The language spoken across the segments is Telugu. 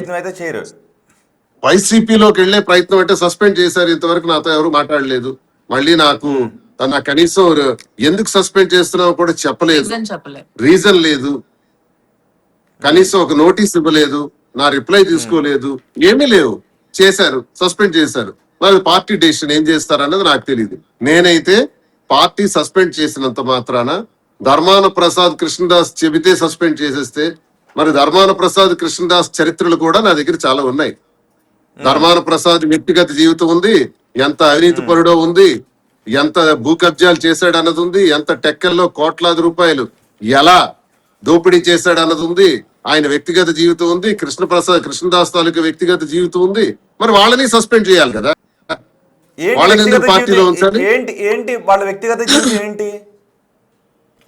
ప్రయత్నం అయితే చేయరు. వైసీపీలోకి వెళ్లే ప్రయత్నం అంటే సస్పెండ్ చేశారు. ఇంతవరకు నాతో ఎవరు మాట్లాడలేదు. మళ్ళీ నాకు తన కనీసం ఎందుకు సస్పెండ్ చేస్తున్నావో కూడా చెప్పలేదు, రీజన్ లేదు, కనీసం ఒక నోటీస్ ఇవ్వలేదు, నా రిప్లై తీసుకోలేదు, ఏమీ లేవు. చేశారు, సస్పెండ్ చేశారు. మరి పార్టీ డెసిషన్ ఏం చేస్తారన్నది నాకు తెలియదు. నేనైతే పార్టీ సస్పెండ్ చేసినంత మాత్రాన ధర్మాన ప్రసాద్ కృష్ణదాస్ చెబితే సస్పెండ్ చేసేస్తే, మరి ధర్మాన ప్రసాద్ కృష్ణదాస్ చరిత్రలు కూడా నా దగ్గర చాలా ఉన్నాయి. ధర్మాన ప్రసాద్ వ్యక్తిగత జీవితం ఉంది, ఎంత అవినీతి పరుడో ఉంది, ఎంత భూ కబ్జాలు చేశాడు అన్నది ఉంది, ఎంత టెక్కల్లో కోట్లాది రూపాయలు ఎలా దోపిడీ చేశాడు అన్నది ఉంది, ఆయన వ్యక్తిగత జీవితం ఉంది, కృష్ణదాస్ తాలూకా వ్యక్తిగత జీవితం ఉంది. మరి వాళ్ళని సస్పెండ్ చేయాలి కదా, వాళ్ళని ఎందుకు పార్టీలో ఉంచాలి? ఏంటి వాళ్ళ వ్యక్తిగత జీవితం ఏంటి?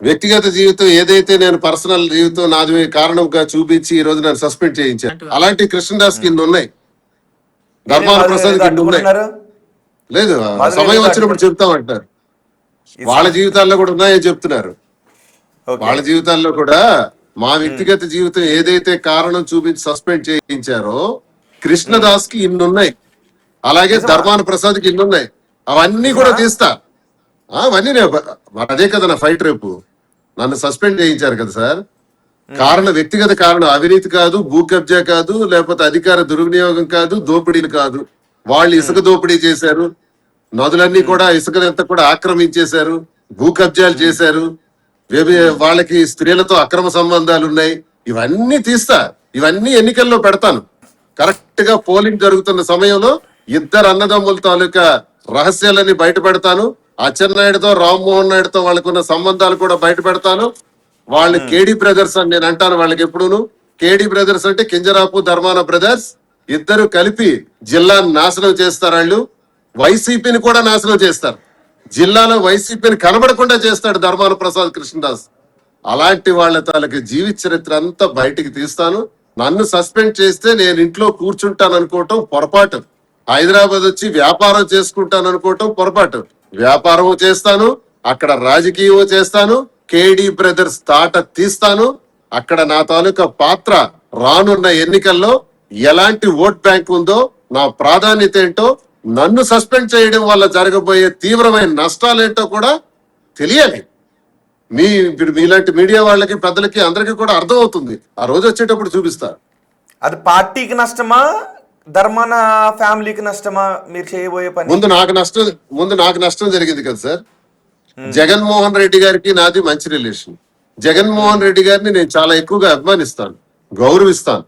వ్యక్తిగత జీవితం ఏదైతే నేను పర్సనల్ జీవితం నాది కారణంగా చూపించి ఈ రోజు నన్ను సస్పెండ్ చేయించాను. అలాంటి కృష్ణదాస్ కింద ఉన్నాయి, ధర్మాన ప్రసాద్ కింద ఉన్నాయి. లేదు, సమయం వచ్చినప్పుడు చెప్తామంటారు. వాళ్ళ జీవితాల్లో కూడా ఉన్నాయని చెప్తున్నారు. వాళ్ళ జీవితాల్లో కూడా మా వ్యక్తిగత జీవితం ఏదైతే కారణం చూపించి సస్పెండ్ చేయించారో కృష్ణదాస్ కి ఇన్నున్నాయి, అలాగే ధర్మాన ప్రసాద్ కి ఇన్నున్నాయి. అవన్నీ కూడా తీస్తా. అవన్నీ అదే కదా నా ఫైట్. రేపు నన్ను సస్పెండ్ చేయించారు కదా సార్, కారణం వ్యక్తిగత కారణం అవినీతి కాదు, భూ కబ్జా కాదు, లేకపోతే అధికార దుర్వినియోగం కాదు, దోపిడీలు కాదు. వాళ్ళు ఇసుక దోపిడీ చేశారు, నదులన్నీ కూడా ఇసుకనంతా కూడా ఆక్రమించేశారు, భూ కబ్జాలు చేశారు, వాళ్ళకి స్త్రీలతో అక్రమ సంబంధాలు ఉన్నాయి. ఇవన్నీ తీస్తా, ఇవన్నీ ఎన్నికల్లో పెడతాను. కరెక్ట్ గా పోలింగ్ జరుగుతున్న సమయంలో ఇద్దరు అన్నదమ్ముల తాలూకా రహస్యాలన్నీ బయట పెడతాను. అచ్చెన్నాయుడుతో రామ్మోహన్ నాయుడుతో వాళ్ళకున్న సంబంధాలు కూడా బయట పెడతాను. వాళ్ళు కేడీ బ్రదర్స్ అని నేను అంటాను వాళ్ళకి ఎప్పుడూను. కేడీ బ్రదర్స్ అంటే కింజరాపు ధర్మాన బ్రదర్స్, ఇద్దరు కలిపి జిల్లాను నాశనం చేస్తారు. వాళ్ళు వైసీపీని కూడా నాశనం చేస్తారు. జిల్లాలో వైసీపీని కనబడకుండా చేస్తాడు ధర్మాన ప్రసాద్ కృష్ణదాస్. అలాంటి వాళ్ళ తాలూకు జీవిత చరిత్ర అంతా బయటికి తీస్తాను. నన్ను సస్పెండ్ చేస్తే నేను ఇంట్లో కూర్చుంటాను అనుకోవటం పొరపాటు. హైదరాబాద్ వచ్చి వ్యాపారం చేసుకుంటాను అనుకోవటం పొరపాటు. వ్యాపారం చేస్తాను, అక్కడ రాజకీయం చేస్తాను, కేడీ బ్రదర్స్ తాట తీస్తాను. అక్కడ నా తాలూకా పాత్ర రానున్న ఎన్నికల్లో ఎలాంటి ఓట్ బ్యాంక్ ఉందో, నా ప్రాధాన్యత ఏంటో, నన్ను సస్పెండ్ చేయడం వల్ల జరగబోయే తీవ్రమైన నష్టాలేంటో కూడా తెలియాలి. మీలాంటి మీడియా వాళ్ళకి, పెద్దలకి, అందరికీ కూడా అర్థం అవుతుంది. ఆ రోజు వచ్చేటప్పుడు చూపిస్తారు. అది పార్టీకి నష్టమా, ధర్మాన ఫ్యామిలీకి నష్టమా మీరు చేయబోయే పని? ముందు నాకు నష్టం జరిగింది కదా సార్. జగన్మోహన్ రెడ్డి గారికి నాది మంచి రిలేషన్. జగన్మోహన్ రెడ్డి గారిని నేను చాలా ఎక్కువగా అభిమానిస్తాను, గౌరవిస్తాను.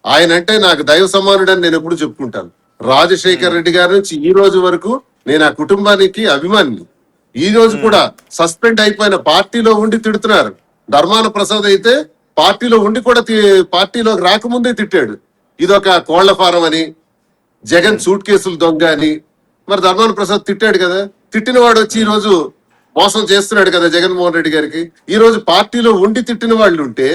ఆయన అంటే నాకు దైవ సమానుడని నేను ఎప్పుడు చెప్పుకుంటాను. రాజశేఖర్ రెడ్డి గారి నుంచి ఈ రోజు వరకు నేను ఆ కుటుంబానికి అభిమాని. ఈ రోజు కూడా సస్పెండ్ అయిపోయిన పార్టీలో ఉండి తిడుతున్నారు. ధర్మాన ప్రసాద్ అయితే పార్టీలో ఉండి కూడా పార్టీలోకి రాకముందే తిట్టాడు, ఇదొక కోళ్ల ఫారం అని, జగన్ సూట్ కేసులు దొంగ అని. మరి ధర్మాన ప్రసాద్ తిట్టాడు కదా, తిట్టిన వాడు వచ్చి ఈ రోజు మోసం చేస్తున్నాడు కదా జగన్మోహన్ రెడ్డి గారికి. ఈ రోజు పార్టీలో ఉండి తిట్టిన వాళ్ళు ఉంటే,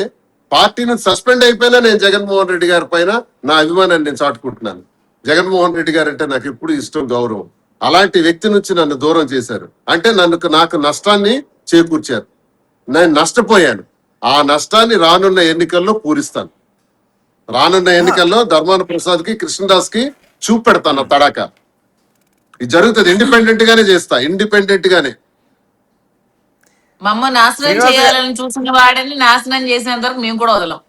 పార్టీ నుంచి సస్పెండ్ అయిపోయినా నేను జగన్మోహన్ రెడ్డి గారి పైన నా అభిమానాన్ని నేను చాటుకుంటున్నాను. జగన్మోహన్ రెడ్డి గారు అంటే నాకు ఎప్పుడు ఇష్టం, గౌరవం. అలాంటి వ్యక్తి నుంచి నన్ను దూరం చేశారు అంటే నాకు నష్టాన్ని చేకూర్చారు. నేను నష్టపోయాను. ఆ నష్టాన్ని రానున్న ఎన్నికల్లో పూరిస్తాను. రానున్న ఎన్నికల్లో ధర్మాన ప్రసాద్ కి, కృష్ణదాస్ కి చూపెడతాను తడాక. ఇది జరుగుతుంది. ఇండిపెండెంట్ గానే చేస్తా, ఇండిపెండెంట్ గానే. మమ్మ నాశనం చేయాలని చూసిన వాడిని నాశనం చేసేంత వరకు మేము కూడా వదలం.